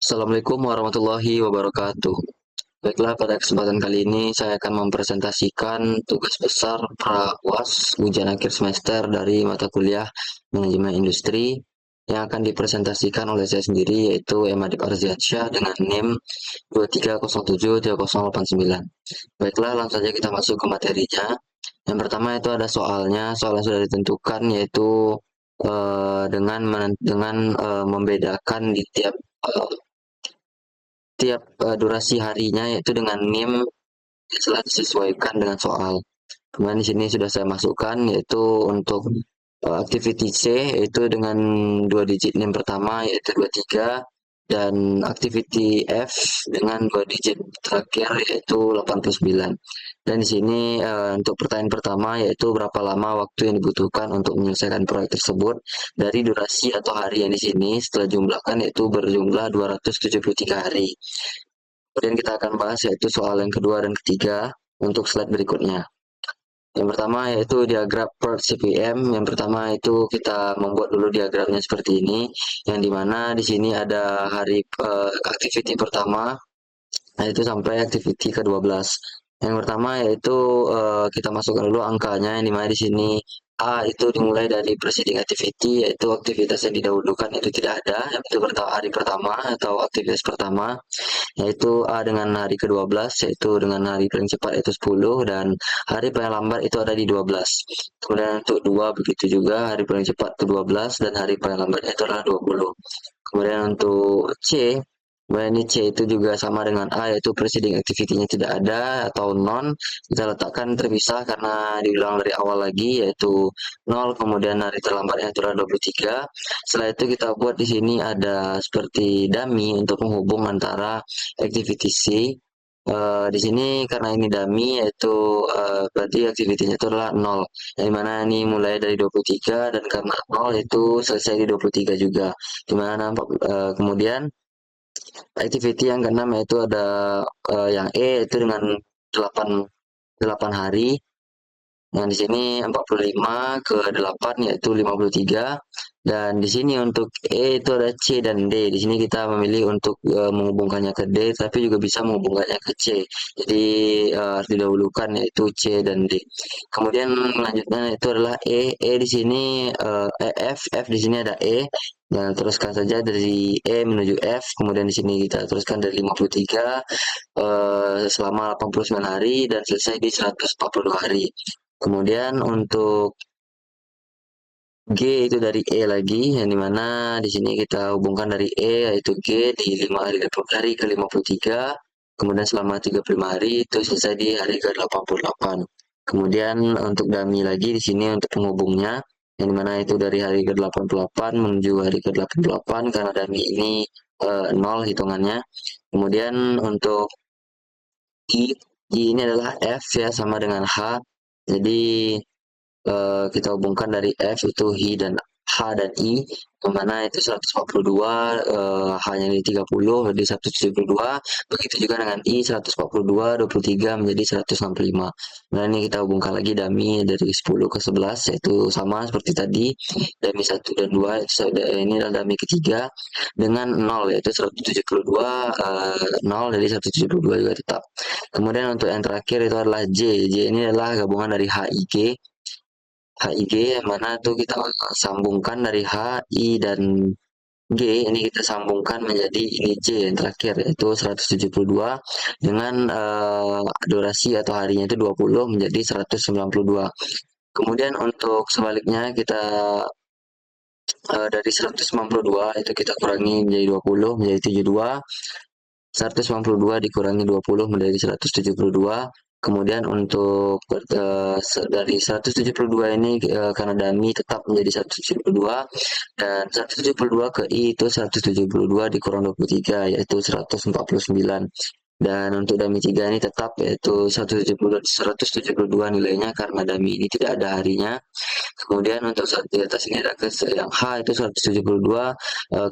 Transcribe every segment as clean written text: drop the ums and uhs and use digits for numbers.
Assalamualaikum warahmatullahi wabarakatuh. Baiklah, pada kesempatan kali ini saya akan mempresentasikan tugas besar pra-UAS ujian akhir semester dari mata kuliah Manajemen Industri yang akan dipresentasikan oleh saya sendiri, yaitu Emadip Arziansyah dengan NIM 23073089. Baiklah, langsung saja kita masuk ke materinya. Yang pertama itu ada soalnya, soalnya sudah ditentukan, yaitu membedakan di tiap durasi harinya, yaitu dengan NIM telah disesuaikan dengan soal. Kemudian di sini sudah saya masukkan, yaitu untuk activity C, yaitu dengan 2 digit NIM pertama, yaitu 23, dan activity F dengan 2 digit terakhir, yaitu 89. Dan di sini untuk pertanyaan pertama, yaitu berapa lama waktu yang dibutuhkan untuk menyelesaikan proyek tersebut. Dari durasi atau hari yang di sini setelah jumlahkan, yaitu berjumlah 273 hari. Kemudian kita akan bahas yaitu soal yang kedua dan ketiga untuk slide berikutnya. Yang pertama yaitu diagram per CPM. Yang pertama itu kita membuat dulu diagramnya seperti ini, yang dimana di sini ada hari activity pertama, yaitu sampai activity ke-12. Yang pertama yaitu kita masukkan dulu angkanya, yang dimana di sini A itu dimulai dari preceding activity, yaitu aktivitas yang didahulukan itu tidak ada, yaitu hari pertama atau aktivitas pertama, yaitu A dengan hari ke-12, yaitu dengan hari paling cepat yaitu 10, dan hari paling lambat itu ada di 12. Kemudian untuk 2 begitu juga, hari paling cepat itu 12 dan hari paling lambat itu adalah 20. Kemudian untuk C, kemudian ini C itu juga sama dengan A, yaitu preceding activity-nya tidak ada atau non. Kita letakkan terpisah karena diulang dari awal lagi, yaitu 0, kemudian hari terlambatnya itu adalah 23. Setelah itu kita buat di sini ada seperti dummy untuk menghubung antara activity C. Di sini karena ini dummy, yaitu berarti aktivitinya itu adalah 0, yang mana ini mulai dari 23, dan karena 0 itu selesai di 23 juga. Dimana kemudian activity yang keenam yaitu ada yang E, yaitu dengan 8 8 hari. Nah, di sini 45 ke 8 yaitu 53, dan di sini untuk E itu ada C dan D. Di sini kita memilih untuk menghubungkannya ke D, tapi juga bisa menghubungkannya ke C. Jadi harus didahulukan yaitu C dan D. Kemudian selanjutnya itu adalah E. E di sini F di sini ada E. Nah, teruskan saja dari E menuju F. Kemudian di sini kita teruskan dari 53 selama 89 hari dan selesai di 142 hari. Kemudian untuk G itu dari E lagi, yang dimana di sini kita hubungkan dari E yaitu G di 5 hari ke 53, kemudian selama 35 hari itu selesai di hari ke 88. Kemudian untuk dummy lagi di sini untuk penghubungnya, yang dimana itu dari hari ke 88 menuju hari ke 88 karena dummy ini 0 hitungannya. Kemudian untuk I, ini adalah F ya, sama dengan H. Jadi kita hubungkan dari F itu H dan I, kemana itu 142, H-nya di 30 jadi 172, begitu juga dengan I 142, 23 menjadi 165. Nah, ini kita hubungkan lagi dummy dari 10 ke 11, yaitu sama seperti tadi, dummy 1 dan 2, ini adalah dummy ketiga, dengan 0 yaitu 172, 0 jadi 172 juga tetap. Kemudian untuk yang terakhir itu adalah J. J ini adalah gabungan dari HIG, yang mana tuh kita sambungkan dari H, I, dan G, ini kita sambungkan menjadi ini J yang terakhir, yaitu 172 dengan durasi atau harinya itu 20 menjadi 192. Kemudian untuk sebaliknya kita dari 192 itu kita kurangi menjadi 20 menjadi 72. 192 dikurangi 20 menjadi 172. Kemudian untuk dari 172 ini karena dummy tetap menjadi 172, dan 172 ke I itu 172 dikurang 23 yaitu 149. Dan untuk dummy 3 ini tetap yaitu 172 nilainya karena dummy ini tidak ada harinya. Kemudian untuk di atas ini ada yang H itu 172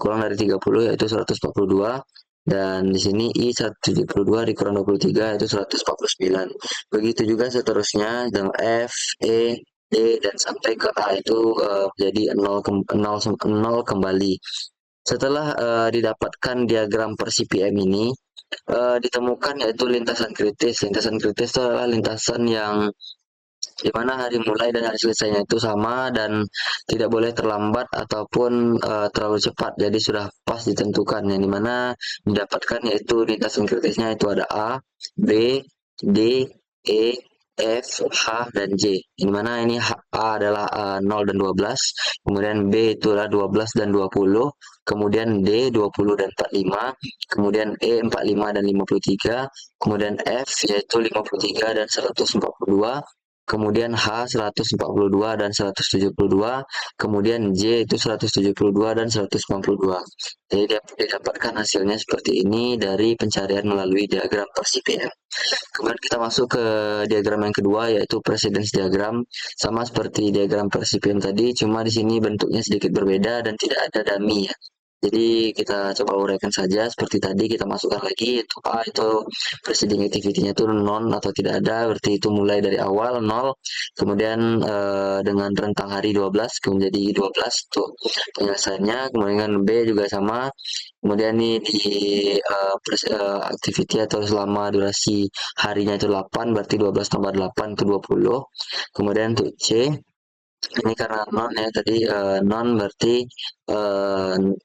kurang dari 30 yaitu 142, dan di sini I 172 dikurang 23 itu 149. Begitu juga seterusnya dengan F, E, D, dan sampai ke A itu menjadi 0 kembali. Setelah didapatkan diagram per CPM ini, ditemukan yaitu lintasan kritis. Lintasan kritis itu adalah lintasan yang di mana hari mulai dan hari selesainya itu sama dan tidak boleh terlambat ataupun terlalu cepat. Jadi sudah pas ditentukan yang di mana didapatkan yaitu lintasan kritisnya itu ada A, B, D, E, F, H, dan J. Di mana ini A adalah 0 dan 12, kemudian B itulah 12 dan 20, kemudian D 20 dan 45, kemudian E 45 dan 53, kemudian F yaitu 53 dan 142, kemudian H 142 dan 172, kemudian J itu 172 dan 192. Jadi didapatkan hasilnya seperti ini dari pencarian melalui diagram per CPM. Kemudian kita masuk ke diagram yang kedua yaitu precedence diagram. Sama seperti diagram per CPM tadi, cuma di sini bentuknya sedikit berbeda dan tidak ada dummy ya. Jadi kita coba uraikan saja seperti tadi kita masukkan lagi itu A itu preceding activity-nya itu non atau tidak ada, berarti itu mulai dari awal 0, kemudian dengan rentang hari 12 menjadi 12 tuh penyelesaiannya, kemudian B juga sama, kemudian ini di activity atau selama durasi harinya itu 8, berarti 12 tambah 8 itu 20, kemudian untuk C ini karena non ya tadi non berarti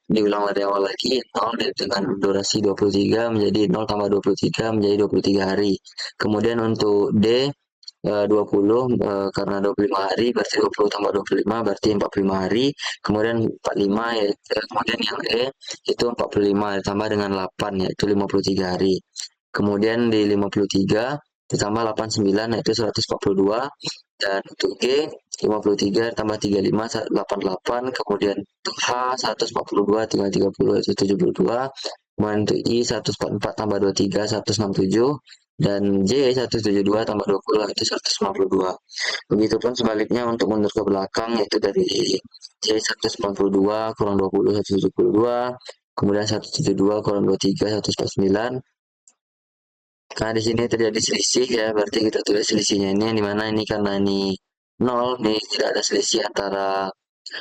diulang dari awal lagi 0 dengan durasi 23 menjadi 0 tambah 23 menjadi 23 hari. Kemudian untuk D 20 karena 25 hari berarti 20 tambah 25 berarti 45 hari. Kemudian 45 yaitu kemudian yang E itu 45 ditambah dengan 8 yaitu 53 hari. Kemudian di 53 ditambah 89 yaitu 142, dan untuk G 53 tambah 35 88, kemudian untuk H 142 tinggal 30 yaitu 72, kemudian untuk I 144 tambah 23 167, dan J 172 tambah 20 itu 192. Begitupun sebaliknya untuk mundur ke belakang yaitu dari J 192 kurang 20 172, kemudian 172 kurang 23 149. Karena di sini terjadi selisih ya, berarti kita tulis selisihnya ini yang dimana ini karena ini 0 nih tidak ada selisih antara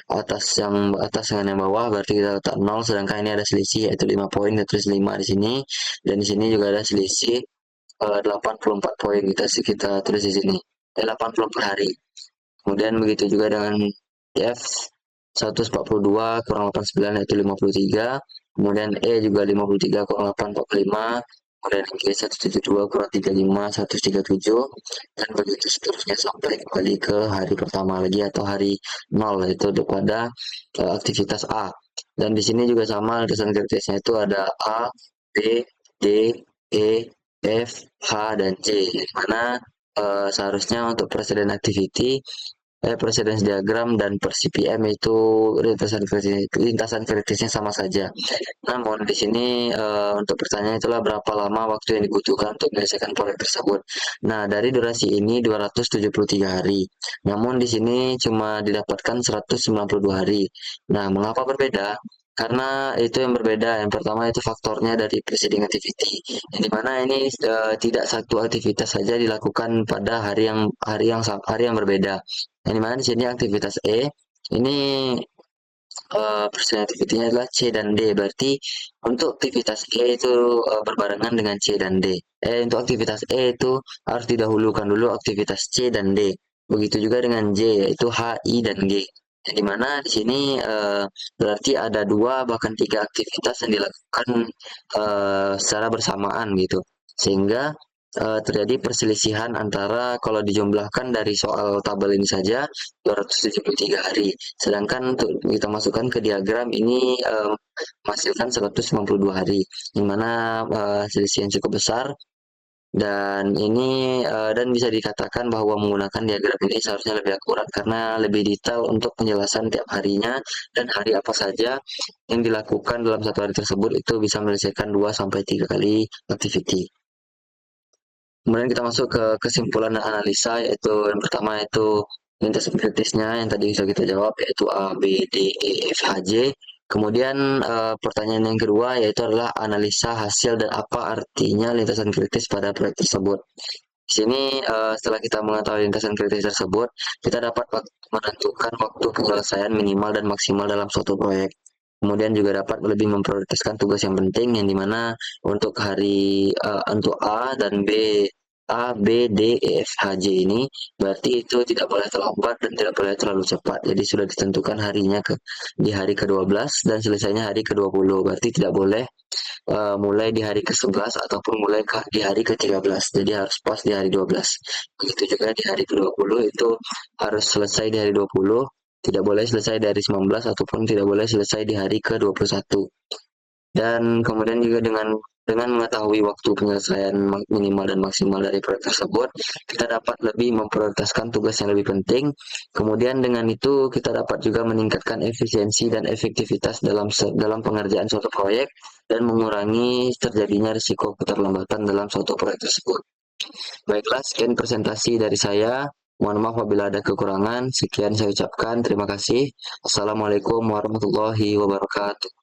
atas dengan yang bawah, berarti kita letak 0, sedangkan ini ada selisih yaitu 5 poin, kita tulis 5 di sini, dan di sini juga ada selisih 84 poin, kita tulis di sini 80 per hari. Kemudian begitu juga dengan F 142 kurang 89 yaitu 53, kemudian E juga 53 kurang 8 45, kemudian G 172 kurang 35 137, dan begitu seterusnya sampai kembali ke hari pertama lagi atau hari 0 yaitu pada aktivitas A. Dan di sini juga sama lintasan kritisnya itu ada A, B, D, E, F, H, dan J, di mana seharusnya untuk presiden activity precedence diagram dan per CPM itu lintasan kritisnya sama saja. Namun di sini untuk pertanyaan itulah berapa lama waktu yang dibutuhkan untuk menyelesaikan proyek tersebut. Nah, dari durasi ini 273 hari. Namun di sini cuma didapatkan 192 hari. Nah, mengapa berbeda? Karena itu yang berbeda. Yang pertama itu faktornya dari preceding activity. Yang dimana ini tidak satu aktivitas saja dilakukan pada hari yang berbeda. Yang dimana di sini aktivitas E ini persen activity-nya adalah C dan D. Berarti untuk aktivitas E itu berbarengan dengan C dan D. Untuk aktivitas E itu harus didahulukan dulu aktivitas C dan D. Begitu juga dengan J yaitu H, I, dan G. Yang dimana di sini berarti ada 2 bahkan 3 aktivitas yang dilakukan secara bersamaan gitu. Sehingga terjadi perselisihan antara kalau dijumlahkan dari soal tabel ini saja 273 hari. Sedangkan untuk kita masukkan ke diagram ini menghasilkan 192 hari, yang mana selisih yang cukup besar, dan ini dan bisa dikatakan bahwa menggunakan diagram ini seharusnya lebih akurat karena lebih detail untuk penjelasan tiap harinya dan hari apa saja yang dilakukan dalam satu hari tersebut itu bisa menyelesaikan 2 sampai 3 kali activity. Kemudian kita masuk ke kesimpulan dan analisa, yaitu yang pertama itu lintasan kritisnya yang tadi bisa kita jawab yaitu A, B, D, E, F, H, J. Kemudian pertanyaan yang kedua yaitu adalah analisa hasil dan apa artinya lintasan kritis pada proyek tersebut. Di sini setelah kita mengetahui lintasan kritis tersebut, kita dapat menentukan waktu penyelesaian minimal dan maksimal dalam suatu proyek. Kemudian juga dapat lebih memprioritaskan tugas yang penting yang dimana untuk hari untuk A, B, D, E, F, H, J ini berarti itu tidak boleh terlambat dan tidak boleh terlalu cepat. Jadi sudah ditentukan harinya di hari ke-12 dan selesainya hari ke-20. Berarti tidak boleh mulai di hari ke-11 ataupun mulai di hari ke-13. Jadi harus pas di hari 12. Begitu juga di hari ke-20 itu harus selesai di hari 20, tidak boleh selesai di hari 19 ataupun tidak boleh selesai di hari ke-21. Dan kemudian juga dengan mengetahui waktu penyelesaian minimal dan maksimal dari proyek tersebut, kita dapat lebih memprioritaskan tugas yang lebih penting. Kemudian dengan itu kita dapat juga meningkatkan efisiensi dan efektivitas dalam pengerjaan suatu proyek dan mengurangi terjadinya risiko keterlambatan dalam suatu proyek tersebut. Baiklah, sekian presentasi dari saya. Mohon maaf apabila ada kekurangan. Sekian saya ucapkan. Terima kasih. Assalamualaikum warahmatullahi wabarakatuh.